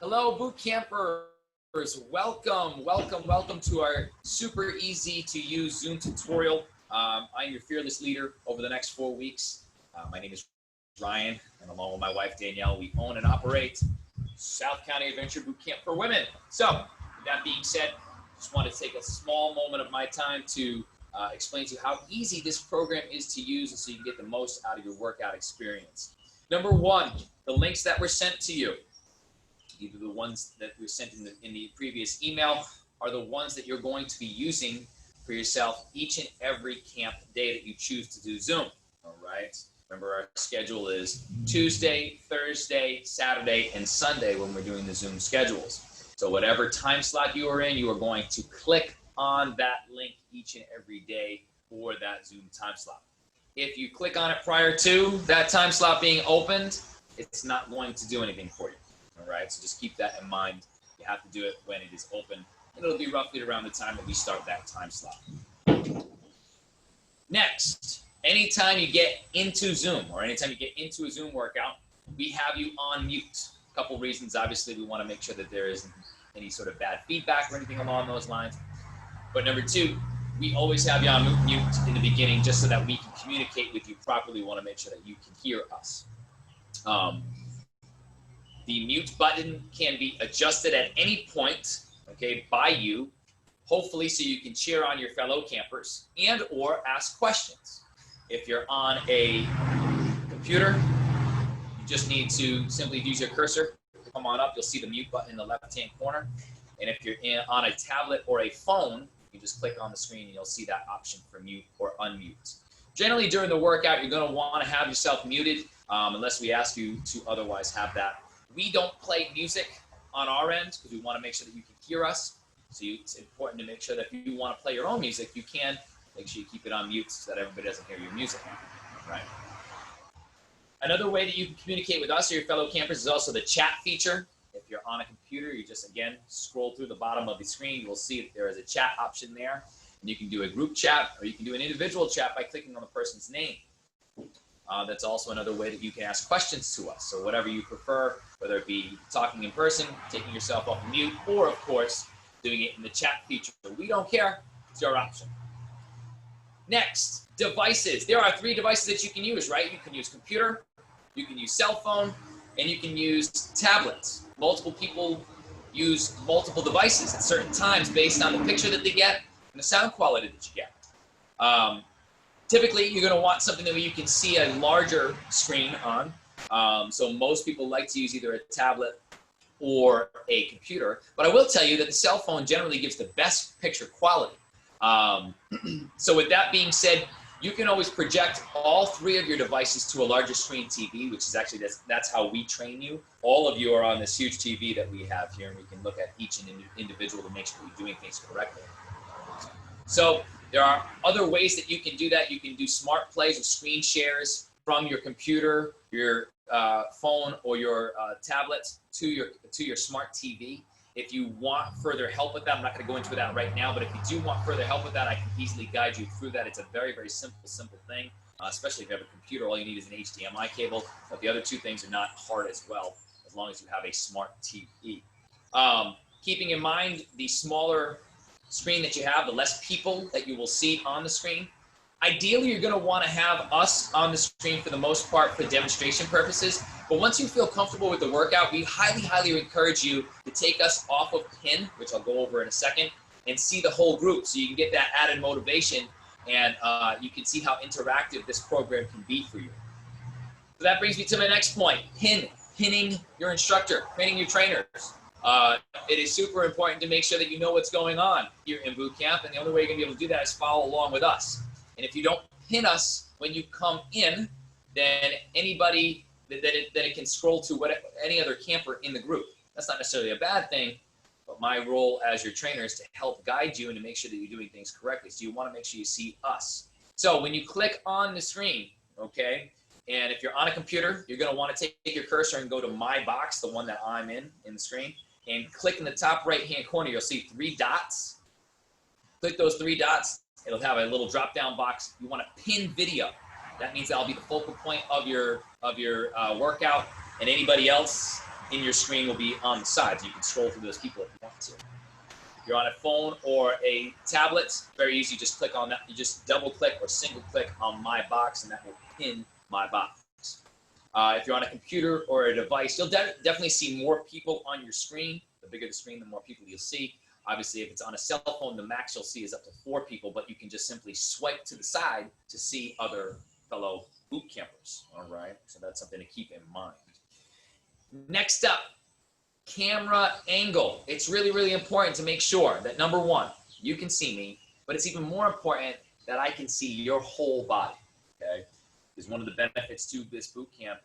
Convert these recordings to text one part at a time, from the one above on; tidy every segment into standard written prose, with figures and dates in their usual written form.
Hello, boot campers. Welcome to our super easy to use Zoom tutorial. I'm your fearless leader over the next 4 weeks. My name is Ryan, and along with my wife Danielle, we own and operate South County Adventure Boot Camp for Women. So, with that being said, just want to take a small moment of my time to explain to you how easy this program is to use so you can get the most out of your workout experience. Number one, the links that were sent to you, either the ones that were sent in the previous email, are the ones that you're going to be using for yourself each and every camp day that you choose to do Zoom. All right. Remember, our schedule is Tuesday, Thursday, Saturday, and Sunday when we're doing the Zoom schedules. So whatever time slot you are in, you are going to click on that link each and every day for that Zoom time slot. If you click on it prior to that time slot being opened, it's not going to do anything for you. All right, so just keep that in mind. You have to do it when it is open, and it'll be roughly around the time that we start that time slot. Next, anytime you get into Zoom or anytime you get into a Zoom workout, we have you on mute. A couple reasons. Obviously, we want to make sure that there isn't any sort of bad feedback or anything along those lines. But number two, we always have you on mute in the beginning just so that we can communicate with you properly. We want to make sure that you can hear us. The mute button can be adjusted at any point, okay, by you, hopefully so you can cheer on your fellow campers and or ask questions. If you're on a computer, you just need to simply use your cursor. Come on up, you'll see the mute button in the left-hand corner. And if you're on a tablet or a phone, you just click on the screen and you'll see that option for mute or unmute. Generally, during the workout, you're going to want to have yourself muted unless we ask you to otherwise have that. We don't play music on our end because we want to make sure that you can hear us. So it's important to make sure that if you want to play your own music, you can. Make sure you keep it on mute so that everybody doesn't hear your music. Right. Another way that you can communicate with us or your fellow campers is also the chat feature. If you're on a computer, you just, again, scroll through the bottom of the screen. You will see that there is a chat option there. And you can do a group chat or you can do an individual chat by clicking on the person's name. That's also another way that you can ask questions to us. So whatever you prefer, whether it be talking in person, taking yourself off mute, or of course, doing it in the chat feature. We don't care. It's your option. Next, devices. There are 3 devices that you can use, right? You can use computer, you can use cell phone, and you can use tablets. Multiple people use multiple devices at certain times based on the picture that they get and the sound quality that you get. Typically, you're going to want something that you can see a larger screen on. So most people like to use either a tablet or a computer. But I will tell you that the cell phone generally gives the best picture quality. So with that being said, you can always project all 3 of your devices to a larger screen TV, which is actually, that's how we train you. All of you are on this huge TV that we have here, and we can look at each individual to make sure you're doing things correctly. So there are other ways that you can do that. You can do smart plays or screen shares from your computer, your phone, or your tablet to your smart TV. If you want further help with that, I'm not going to go into that right now, but if you do want further help with that, I can easily guide you through that. It's a very, very simple thing, especially if you have a computer. All you need is an HDMI cable, but the other 2 things are not hard as well, as long as you have a smart TV. Keeping in mind the smaller screen that you have, the less people that you will see on the screen. Ideally, you're going to want to have us on the screen for the most part for demonstration purposes. But once you feel comfortable with the workout, we highly encourage you to take us off of pin, which I'll go over in a second, and see the whole group so you can get that added motivation and you can see how interactive this program can be for you. So that brings me to my next point, pinning your instructor, pinning your trainers. It is super important to make sure that you know what's going on here in boot camp, and the only way you're going to be able to do that is follow along with us. And if you don't pin us when you come in, then anybody that it can scroll to any other camper in the group. That's not necessarily a bad thing, but my role as your trainer is to help guide you and to make sure that you're doing things correctly. So you want to make sure you see us. So when you click on the screen, okay, and if you're on a computer, you're going to want to take your cursor and go to my box, the one that I'm in the screen, and click in the top right-hand corner. You'll see 3 dots. Click those 3 dots. It'll have a little drop-down box. You want to pin video. That means that'll be the focal point of your workout, and anybody else in your screen will be on the sides. You can scroll through those people if you want to. If you're on a phone or a tablet, very easy. Just click on that. You just double click or single click on my box, and that will pin my box. If you're on a computer or a device, you'll definitely see more people on your screen. The bigger the screen, the more people you'll see. Obviously, if it's on a cell phone, the max you'll see is up to 4 people, but you can just simply swipe to the side to see other fellow boot campers. All right, so that's something to keep in mind. Next up, camera angle. It's really, really important to make sure that, number one, you can see me, but it's even more important that I can see your whole body, okay? Because one of the benefits to this boot camp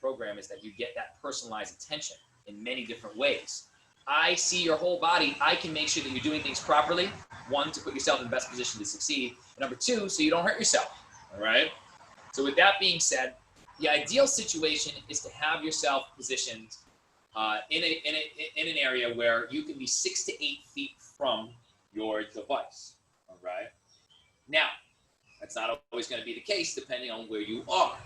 program is that you get that personalized attention in many different ways. I see your whole body. I can make sure that you're doing things properly. One, to put yourself in the best position to succeed. And number two, so you don't hurt yourself, all right? So with that being said, the ideal situation is to have yourself positioned in an area where you can be 6 to 8 feet from your device, all right? Now, that's not always going to be the case depending on where you are.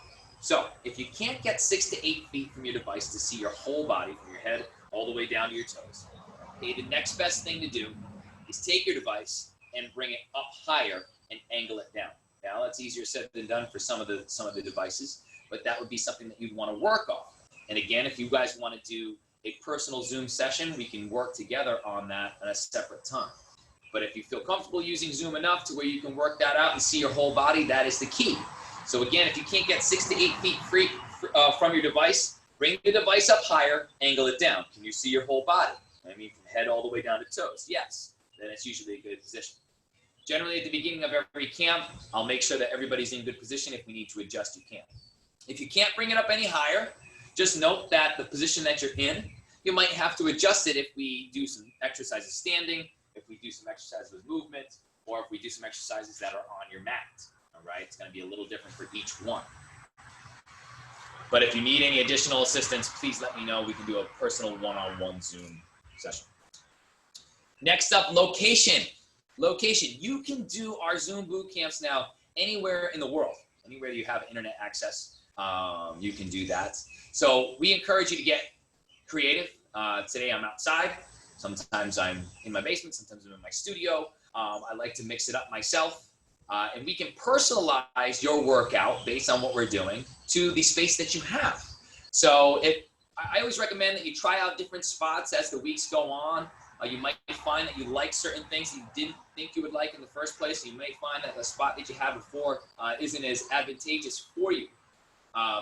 So if you can't get 6 to 8 feet from your device to see your whole body, from your head all the way down to your toes, okay, the next best thing to do is take your device and bring it up higher and angle it down. Now, that's easier said than done for some of the devices, but that would be something that you'd want to work on. And again, if you guys want to do a personal Zoom session, we can work together on that at a separate time. But if you feel comfortable using Zoom enough to where you can work that out and see your whole body, that is the key. So again, if you can't get 6 to 8 feet from your device, bring the device up higher, angle it down. Can you see your whole body? I mean, from head all the way down to toes. Yes, then it's usually a good position. Generally, at the beginning of every camp, I'll make sure that everybody's in good position. If we need to adjust, you can. If you can't bring it up any higher, just note that the position that you're in, you might have to adjust it if we do some exercises standing, if we do some exercises with movement, or if we do some exercises that are on your mat. All right, it's going to be a little different for each one. But if you need any additional assistance, please let me know. We can do a personal one-on-one Zoom session. Next up, location. Location. You can do our Zoom boot camps now anywhere in the world, anywhere you have internet access. You can do that. So we encourage you to get creative. Today I'm outside. Sometimes I'm in my basement. Sometimes I'm in my studio. I like to mix it up myself. And we can personalize your workout based on what we're doing to the space that you have. So I always recommend that you try out different spots as the weeks go on. You might find that you like certain things that you didn't think you would like in the first place. You may find that the spot that you had before isn't as advantageous for you.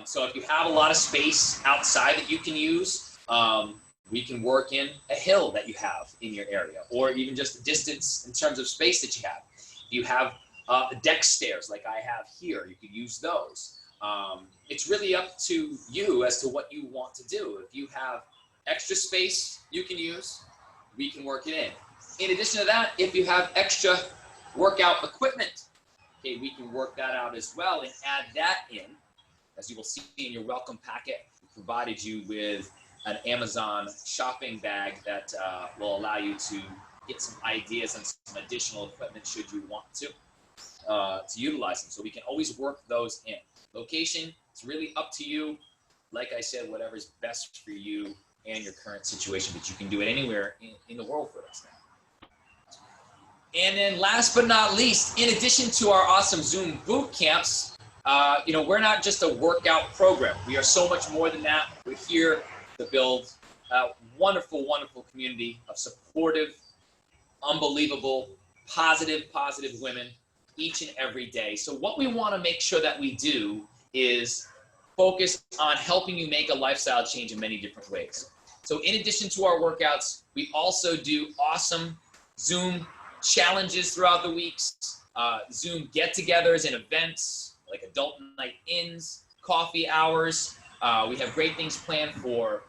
So if you have a lot of space outside that you can use, we can work in a hill that you have in your area, or even just the distance in terms of space that you have. You have deck stairs like I have here. You could use those. It's really up to you as to what you want to do. If you have extra space you can use, we can work it in. In addition to that, if you have extra workout equipment, okay, we can work that out as well and add that in. As you will see in your welcome packet, we provided you with an Amazon shopping bag that will allow you to get some ideas and some additional equipment should you want to utilize them. So we can always work those in. Location, it's really up to you. Like I said, whatever's best for you and your current situation, but you can do it anywhere in the world for us now. And then last but not least, in addition to our awesome Zoom boot camps, we're not just a workout program. We are so much more than that. We're here to build a wonderful, wonderful community of supportive, unbelievable, positive women each and every day. So what we want to make sure that we do is focus on helping you make a lifestyle change in many different ways. So in addition to our workouts, we also do awesome Zoom challenges throughout the weeks, Zoom get-togethers and events like adult night-ins, coffee hours. We have great things planned for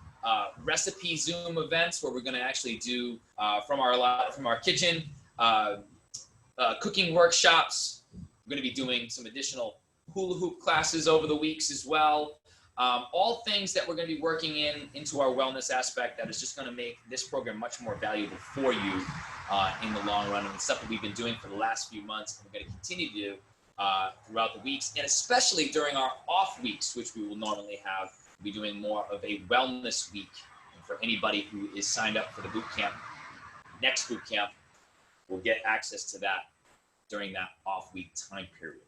recipe Zoom events where we're going to actually do from our kitchen cooking workshops. We're going to be doing some additional hula hoop classes over the weeks as well. All things that we're going to be working into our wellness aspect that is just going to make this program much more valuable for you in the long run, and stuff that we've been doing for the last few months and we're going to continue to do throughout the weeks, and especially during our off weeks, which we will normally have We'll be doing more of a wellness week. And for anybody who is signed up for the boot camp, next boot camp, will get access to that during that off week time period.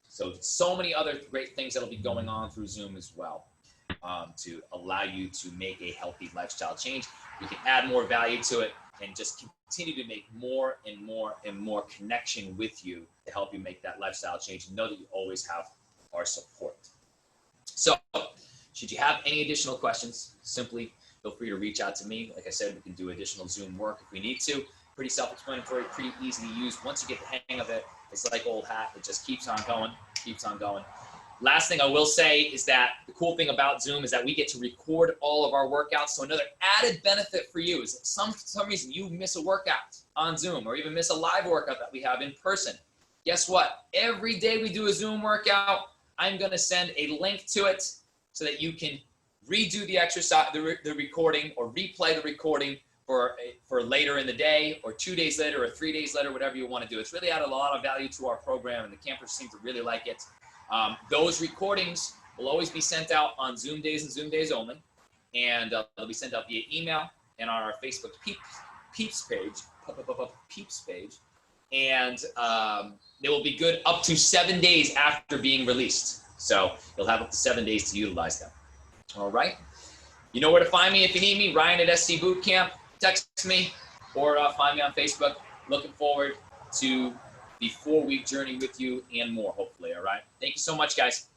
So many other great things that'll be going on through Zoom as well, to allow you to make a healthy lifestyle change. We can add more value to it and just continue to make more and more and more connection with you to help you make that lifestyle change, and know that you always have our support. So should you have any additional questions, simply feel free to reach out to me. Like I said, we can do additional Zoom work if we need to. Pretty self-explanatory, pretty easy to use. Once you get the hang of it, it's like old hat. It just keeps on going, keeps on going. Last thing I will say is that the cool thing about Zoom is that we get to record all of our workouts. So another added benefit for you is if for some reason you miss a workout on Zoom, or even miss a live workout that we have in person. Guess what? Every day we do a Zoom workout, I'm going to send a link to it so that you can redo the exercise, the recording, or replay the recording for later in the day, or 2 days later, or 3 days later, whatever you want to do. It's really added a lot of value to our program, and the campers seem to really like it. Those recordings will always be sent out on Zoom days and Zoom days only, and they'll be sent out via email and on our Facebook Peeps page, and they will be good up to 7 days after being released. So you'll have up to 7 days to utilize them. All right. You know where to find me if you need me, Ryan at SC Bootcamp. Text me or find me on Facebook. Looking forward to the 4-week journey with you and more, hopefully. All right. Thank you so much, guys.